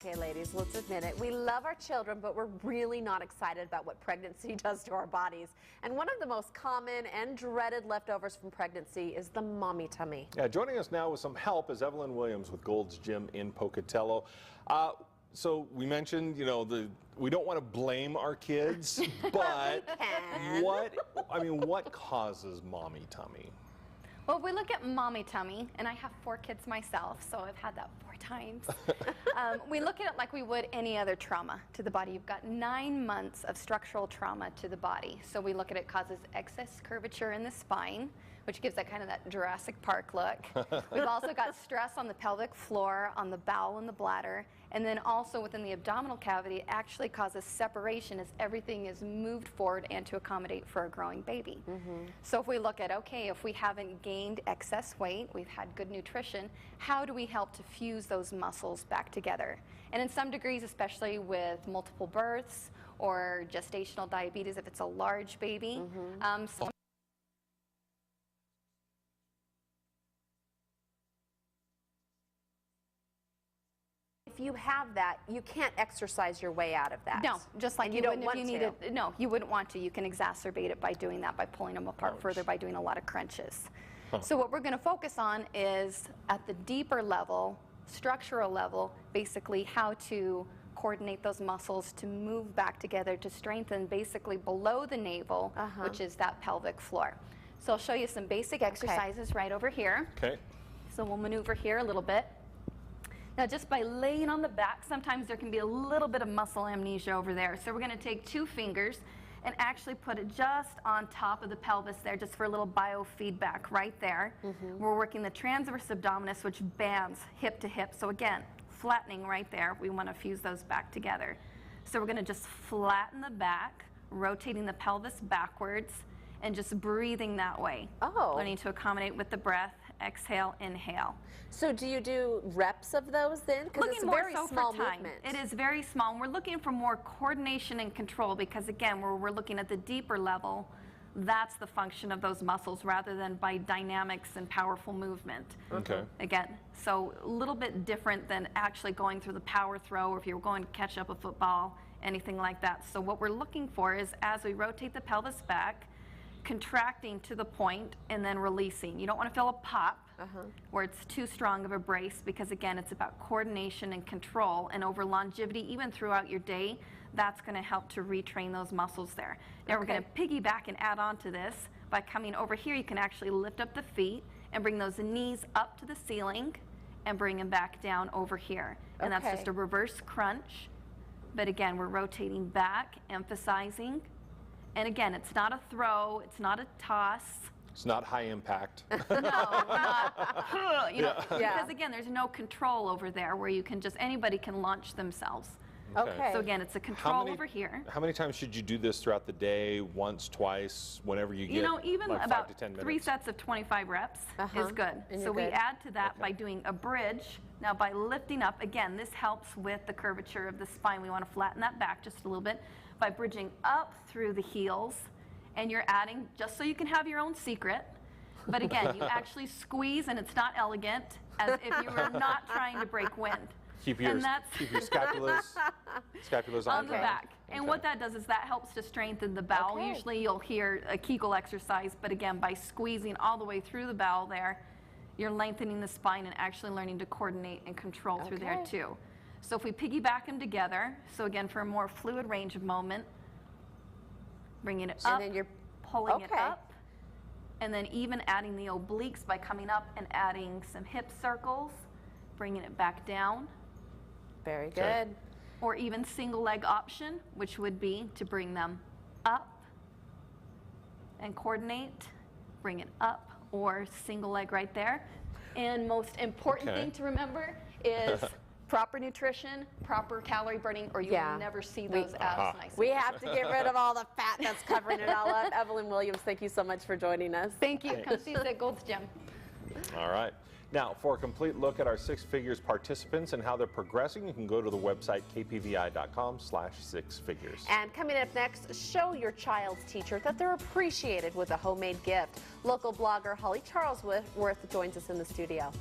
Okay, ladies, let's admit it. We love our children, but we're really not excited about what pregnancy does to our bodies. And one of the most common and dreaded leftovers from pregnancy is the mommy tummy. Yeah, joining us now with some help is Evelyn Williams with Gold's Gym in Pocatello. So we mentioned, you know, we don't want to blame our kids, but what causes mommy tummy? Well, if we look at mommy tummy, and I have 4 kids myself, so I've had that 4 times. We look at it like we would any other trauma to the body. You've got 9 months of structural trauma to the body. So we look at it causes excess curvature in the spine, which gives that kind of that Jurassic Park look. We've also got stress on the pelvic floor, on the bowel and the bladder, and then also within the abdominal cavity, it actually causes separation as everything is moved forward and to accommodate for a growing baby. So if we look at, okay, if we haven't gained excess weight, we've had good nutrition, how do we help to fuse those muscles back together? And in some degrees, especially with multiple births or gestational diabetes, if it's a large baby, if you have that, you can't exercise your way out of that. No, just like and you wouldn't if you needed. No, you wouldn't want to. You can exacerbate it by doing that, by pulling them apart further, by doing a lot of crunches. So what we're going to focus on is at the deeper level, structural level, basically how to coordinate those muscles to move back together to strengthen basically below the navel, which is that pelvic floor. So I'll show you some basic exercises right over here. Okay. So we'll maneuver here a little bit. Now, just by laying on the back, sometimes there can be a little bit of muscle amnesia over there. So we're going to take 2 fingers and actually put it just on top of the pelvis there, just for a little biofeedback right there. We're working the transverse abdominis, which bands hip to hip. So again, flattening right there. We want to fuse those back together. So we're going to just flatten the back, rotating the pelvis backwards, and just breathing that way. Learning to accommodate with the breath. Exhale, inhale. So do you do reps of those then? Because it's a very small movement. It is very small, and we're looking for more coordination and control because, again, we're looking at the deeper level. That's the function of those muscles rather than by dynamics and powerful movement. Again, so a little bit different than actually going through the power throw or if you're going to catch up a football, anything like that. So what we're looking for is as we rotate the pelvis back, contracting to the point and then releasing. You don't want to feel a pop where it's too strong of a brace because, again, it's about coordination and control, and over longevity, even throughout your day, that's going to help to retrain those muscles there. Now we're going to piggyback and add on to this by coming over here. You can actually lift up the feet and bring those knees up to the ceiling and bring them back down over here. And that's just a reverse crunch. But again, we're rotating back, emphasizing. And again, it's not a throw, it's not a toss. It's not high impact. No, not, because again, there's no control over there where you can just, anybody can launch themselves. So again, it's a control over here. How many times should you do this throughout the day? Once, twice, whenever you get, even like about 5 to 10 minutes? 3 sets of 25 reps is good. So we add to that by doing a bridge. Now by lifting up, again, this helps with the curvature of the spine. We want to flatten that back just a little bit by bridging up through the heels, and you're adding, just so you can have your own secret, but again, you actually squeeze, and it's not elegant, as if you were not trying to break wind. Keep your scapulas on the back. And what that does is that helps to strengthen the bowel. Usually you'll hear a Kegel exercise, but again, by squeezing all the way through the bowel there, you're lengthening the spine and actually learning to coordinate and control through there too. So if we piggyback them together, so again, for a more fluid range of movement, bringing it up, and then you're pulling it up, and then even adding the obliques by coming up and adding some hip circles, bringing it back down. Very good. Or even single leg option, which would be to bring them up and coordinate, bring it up, or single leg right there. And most important thing to remember is proper nutrition, proper calorie burning, or you will never see those abs nice. We have to get rid of all the fat that's covering it all up. Evelyn Williams, thank you so much for joining us. Thank you. Come see us at Gold's Gym. All right. Now, for a complete look at our 6 Figures participants and how they're progressing, you can go to the website kpvi.com/6figures. And coming up next, show your child's teacher that they're appreciated with a homemade gift. Local blogger Holly Charlesworth joins us in the studio.